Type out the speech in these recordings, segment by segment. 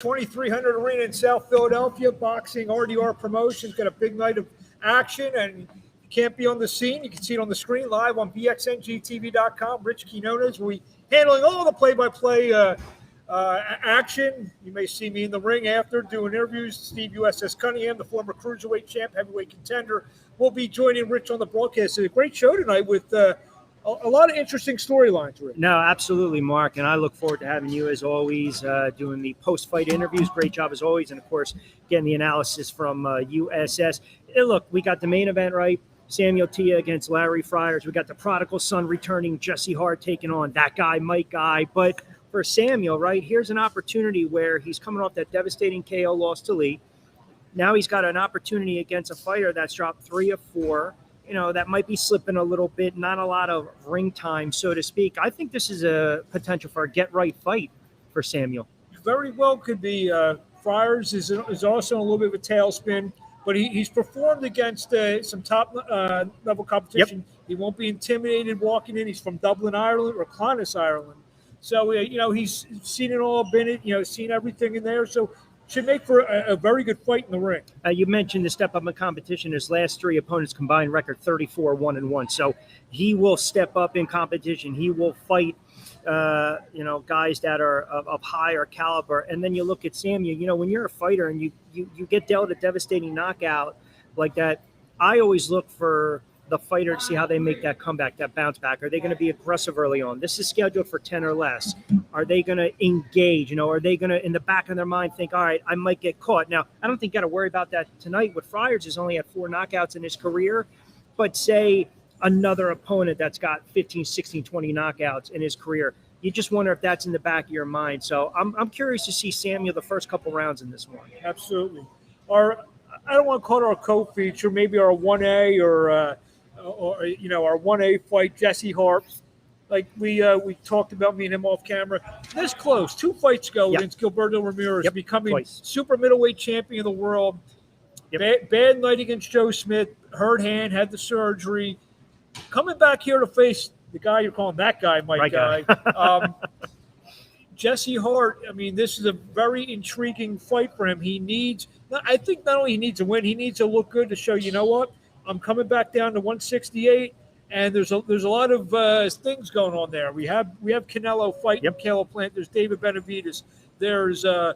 2300 Arena in South Philadelphia. Boxing RDR Promotions got a big night of action, and you can't be on the scene. You can see it on the screen live on bxngtv.com. Rich Quinones, we handling all the play-by-play action. You may see me in the ring after doing interviews. Steve USS Cunningham, the former cruiserweight champ, heavyweight contender, will be joining Rich on the broadcast. It's a great show tonight with a lot of interesting storylines, Rick. No, absolutely, Mark. And I look forward to having you, as always, doing the post-fight interviews. Great job, as always. And, of course, getting the analysis from USS. And look, we got the main event, right? Teah against Larry Friars. We got the prodigal son returning, Jesse Hart taking on that guy, Mike Guy. But for Samuel, right, here's an opportunity where he's coming off that devastating KO loss to Lee. Now he's got an opportunity against a fighter that's dropped 3 of 4. You know, that might be slipping a little bit, not a lot of ring time, so to speak. I think this is a potential for a get-right fight for Samuel. Very well could be. Friars is also in a little bit of a tailspin, but he's performed against some top-level competition. Yep. He won't be intimidated walking in. He's from Dublin, Ireland, or Quinones, Ireland. So, he's seen it all, seen everything in there. So, should make for a very good fight in the ring. You mentioned the step up in competition. His last 3 opponents combined record 34-1-1. So he will step up in competition. He will fight, guys that are of higher caliber. And then you look at Samuel. When you're a fighter and you get dealt a devastating knockout like that, I always look for the fighter to see how they make that comeback, that bounce back. Are they going to be aggressive early on? This is scheduled for 10 or less. Are they going to engage? Are they going to, in the back of their mind, think, all right, I might get caught? Now, I don't think you got to worry about that tonight. With Friars, he's only had 4 knockouts in his career. But say another opponent that's got 15, 16, 20 knockouts in his career, you just wonder if that's in the back of your mind. So I'm curious to see Samuel the first couple rounds in this one. Absolutely. I don't want to call it our co-feature, maybe our 1A or our 1A fight, Jesse Harps. Like we talked about, me and him off camera. This close. 2 fights ago against Gilberto Ramirez, becoming super middleweight champion of the world. Yep. Bad night against Joe Smith. Hurt hand, had the surgery. Coming back here to face the guy you're calling that guy, Mike Guy. Jesse Hart, this is a very intriguing fight for him. I think not only he needs to win, he needs to look good to show, you know what? I'm coming back down to 168, and there's a lot of things going on there. We have Canelo fighting Caleb Plant. There's David Benavidez. There's a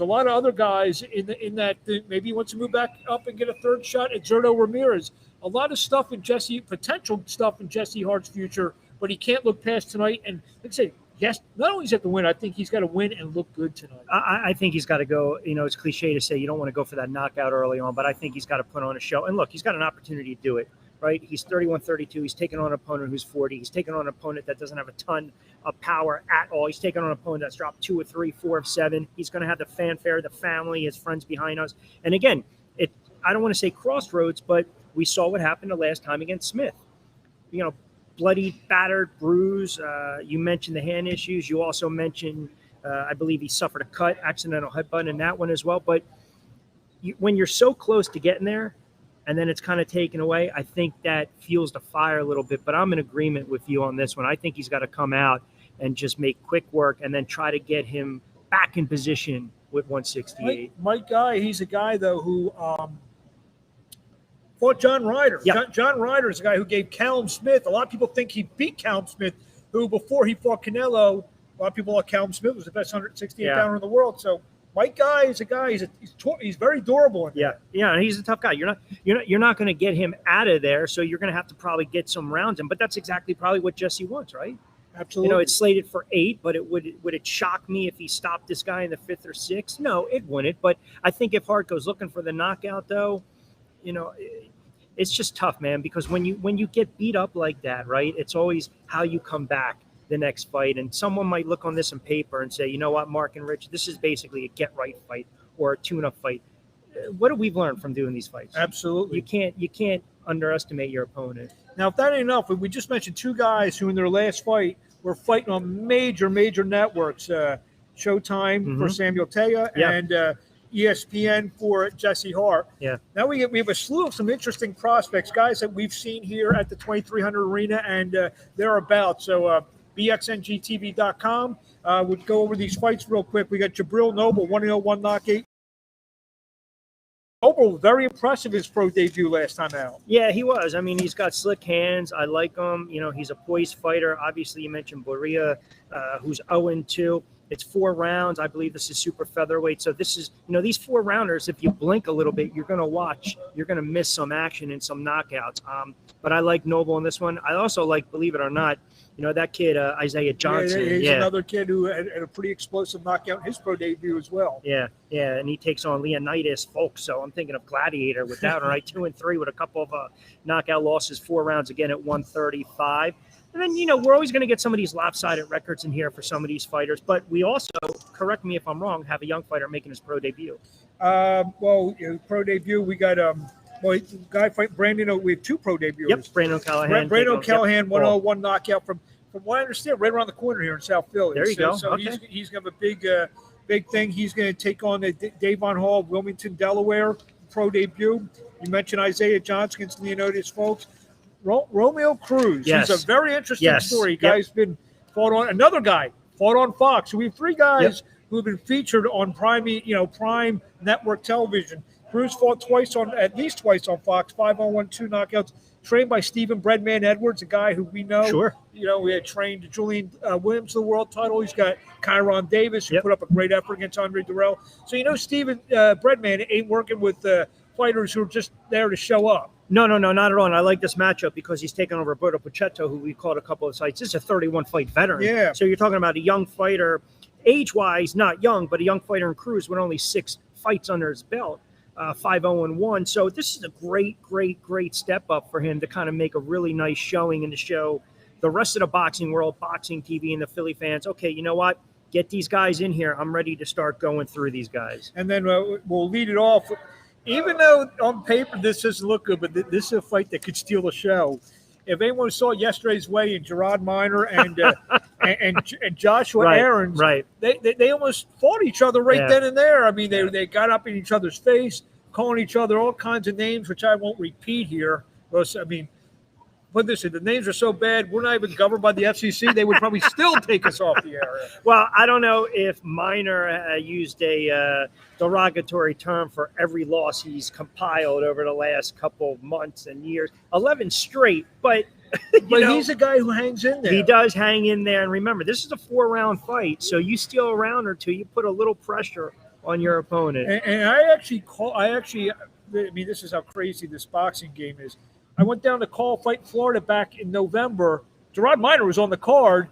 lot of other guys in that maybe he wants to move back up and get a third shot at Zerto Ramirez. A lot of stuff in potential stuff in Jesse Hart's future, but he can't look past tonight. And like I said, yes, not only does he have to win, I think he's got to win and look good tonight. I think he's got to go. It's cliche to say you don't want to go for that knockout early on, but I think he's got to put on a show. And look, he's got an opportunity to do it, right? He's 31-32. He's taking on an opponent who's 40. He's taking on an opponent that doesn't have a ton of power at all. He's taking on an opponent that's dropped 2 of 3, 4 of 7. He's going to have the fanfare, the family, his friends behind us. And again, I don't want to say crossroads, but we saw what happened the last time against Smith. Bloody, battered, bruised. You mentioned the hand issues. You also mentioned, I believe he suffered a cut, accidental headbutt in that one as well. But when you're so close to getting there and then it's kind of taken away, I think that fuels the fire a little bit. But I'm in agreement with you on this one. I think he's got to come out and just make quick work and then try to get him back in position with 168. Mike Guy, he's a guy, though, who fought John Ryder. Yep. John Ryder is a guy who gave Callum Smith. A lot of people think he beat Callum Smith, who before he fought Canelo, a lot of people thought Callum Smith was the best 168 pounder in the world. So Mike Guy is a guy. He's very durable. And he's a tough guy. You're not going to get him out of there. So you're going to have to probably get some rounds in. But that's exactly probably what Jesse wants, right? Absolutely. It's slated for 8, but would it shock me if he stopped this guy in the 5th or 6th? No, it wouldn't. But I think if Hart goes looking for the knockout, though, it's just tough, man, because when you get beat up like that, right, it's always how you come back the next fight. And someone might look on this on paper and say, you know what, Mark and Rich, this is basically a get-right fight or a tune-up fight. What have we learned from doing these fights? Absolutely. You can't underestimate your opponent. Now, if that ain't enough, we just mentioned 2 guys who in their last fight were fighting on major networks, Showtime for Samuel Teah and ESPN for Jesse Hart. Yeah. Now we have a slew of some interesting prospects, guys that we've seen here at the 2300 Arena and thereabouts. So bxngtv.com. We'll go over these fights real quick. We got Jabril Noble, 1-0-1 knockout. Noble, very impressive his pro debut last time out. Yeah, he was. I mean, he's got slick hands. I like him. You know, he's a poised fighter. Obviously, you mentioned Boria, who's 0-2. It's 4 rounds. I believe this is super featherweight. So this is, you know, these 4 rounders, if you blink a little bit, you're going to miss some action and some knockouts. But I like Noble in this one. I also like, believe it or not, you know, that kid, Isaiah Johnson. Yeah, he's another kid who had a pretty explosive knockout in his pro debut as well. Yeah, and he takes on Leonidas Folks. So I'm thinking of Gladiator with that. All right, 2-3 with a couple of knockout losses, 4 rounds again at 135. And then, you know, we're always going to get some of these lopsided records in here for some of these fighters. But we also, correct me if I'm wrong, have a young fighter making his pro debut. Pro debut, we got guy fight Brandon. We have 2 pro debuts. Yep, Brandon Callahan. Brandon Callahan, 1-0-1 knockout from what I understand, right around the corner here in South Philly. There you go. So okay. he's going to have a big thing. He's going to take on Davon Hall, Wilmington, Delaware, pro debut. You mentioned Isaiah Johnson against Leonidas Folks. Romeo Cruz. Yes. He's a very interesting story. Guy's been fought on Fox. So we have 3 guys who have been featured on Prime Network television. Cruz fought at least twice on Fox, 5-on-1, 2 knockouts, trained by Stephen Breadman Edwards, a guy who we know. Sure. You know, we had trained Julian Williams to the world title. He's got Kyron Davis, who put up a great effort against Andre Durrell. So, you know, Stephen Breadman ain't working with fighters who are just there to show up. No, not at all. And I like this matchup because he's taken over Roberto Pachetto, who we caught a couple of fights. This is a 31-fight veteran. Yeah. So you're talking about a young fighter, age-wise, not young, but a young fighter in Cruz with only 6 fights under his belt, 5-0-1. So this is a great step up for him to kind of make a really nice showing and to show the rest of the boxing world, boxing TV, and the Philly fans, okay, you know what? Get these guys in here. I'm ready to start going through these guys. And then we'll lead it off. Even though on paper this doesn't look good, but this is a fight that could steal the show. If anyone saw yesterday's weigh-in, Gerard Minor and Joshua Aarons, they almost fought each other then and there. I mean, they got up in each other's face, calling each other all kinds of names, which I won't repeat here. I mean, but listen, the names are so bad, we're not even governed by the FCC. They would probably still take us off the air. Well, I don't know if Minor used a derogatory term for every loss he's compiled over the last couple of months and years. 11 straight, but he's a guy who hangs in there. He does hang in there. And remember, this is a 4-round fight, so you steal a round or 2, you put a little pressure on your opponent. And I mean, this is how crazy this boxing game is. I went down to call Fight Florida back in November. Gerard Minor was on the card.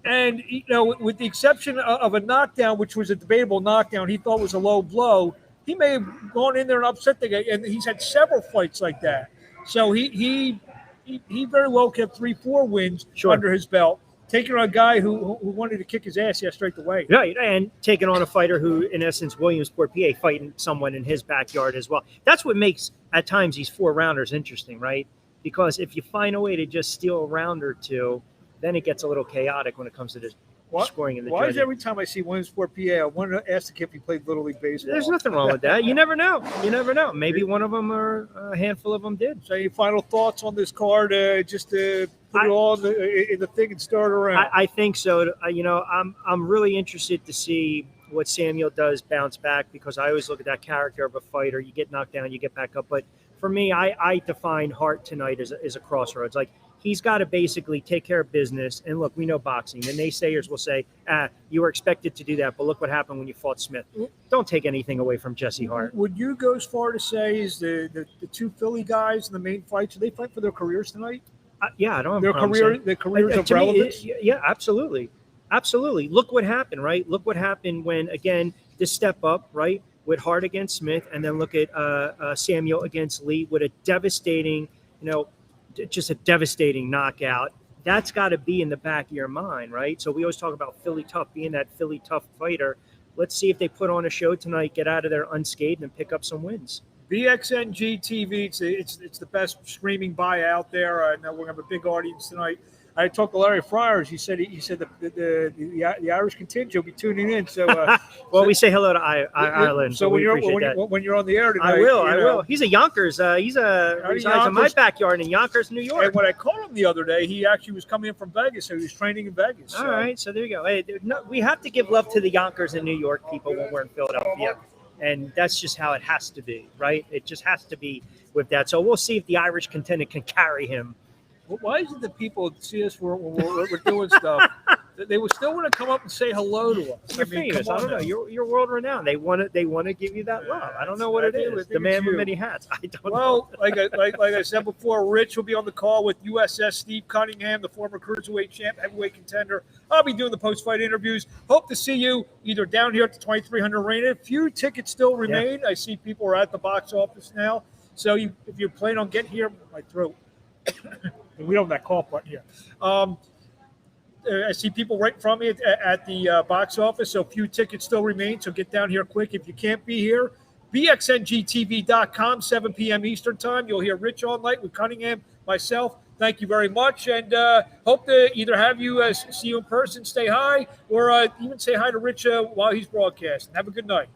And, you know, with the exception of a knockdown, which was a debatable knockdown, he thought was a low blow, he may have gone in there and upset the guy. And he's had several fights like that. So he very well kept 3-4 wins under his belt, taking on a guy who wanted to kick his ass straight away. Right, and taking on a fighter who, in essence, Williamsport, PA, fighting someone in his backyard as well. That's what makes, at times, these 4-rounders interesting, right? Because if you find a way to just steal a round or 2, then it gets a little chaotic when it comes to the scoring in the Why judging. is every time I see Williamsport, PA, I want to ask the kid if he played Little League Baseball? There's nothing wrong with that. You never know. Maybe one of them or a handful of them did. So any final thoughts on this card, just to put it all in the thing and start around? I think so. You know, I'm really interested to see what Samuel does bounce back, because I always look at that character of a fighter. You get knocked down, you get back up. But for me, I define Hart tonight as a crossroads. Like, he's got to basically take care of business. And look, we know boxing. The naysayers will say, you were expected to do that, but look what happened when you fought Smith. Don't take anything away from Jesse Hart. Would you go as far to say is the 2 Philly guys in the main fights, do they fight for their careers tonight? Yeah, I don't have their careers of relevance? Yeah, absolutely. Look what happened, right? Look what happened when, again, this step up, right, with Hart against Smith, and then look at Samuel against Lee with a devastating, just a devastating knockout. That's got to be in the back of your mind, right? So we always talk about Philly tough, being that Philly tough fighter. Let's see if they put on a show tonight, get out of there unscathed, and pick up some wins. BXNG TV, it's the best streaming buy out there. I know we're going to have a big audience tonight. I talked to Larry Friars. He said the Irish contingent will be tuning in. So well, we say hello to Ireland. So when you're on the air tonight, I will. He's a Yonkers. He resides in my backyard in Yonkers, New York. And when I called him the other day, he actually was coming in from Vegas, so he was training in Vegas. All right, so there you go. Hey, we have to give love to the Yonkers and New York people when we're in Philadelphia. And that's just how it has to be, right? It just has to be with that. So we'll see if the Irish contingent can carry him. Why is it that people see us when we're doing stuff? They would still want to come up and say hello to us. You're famous. I don't know. You're world renowned. They want to give you that love. I don't know what it is. The man with many hats. I don't know. Well, like I said before, Rich will be on the call with USS Steve Cunningham, the former cruiserweight champ, heavyweight contender. I'll be doing the post-fight interviews. Hope to see you either down here at the 2300 Arena. A few tickets still remain. Yeah. I see people are at the box office now. So if you're planning on getting here, my throat. We don't have that cough button here. I see people right from me at the box office, so few tickets still remain, so get down here quick. If you can't be here, bxngtv.com, 7 p.m. Eastern Time. You'll hear Rich all night with Cunningham, myself. Thank you very much, and hope to either have you see you in person, say hi, or even say hi to Rich while he's broadcasting. Have a good night.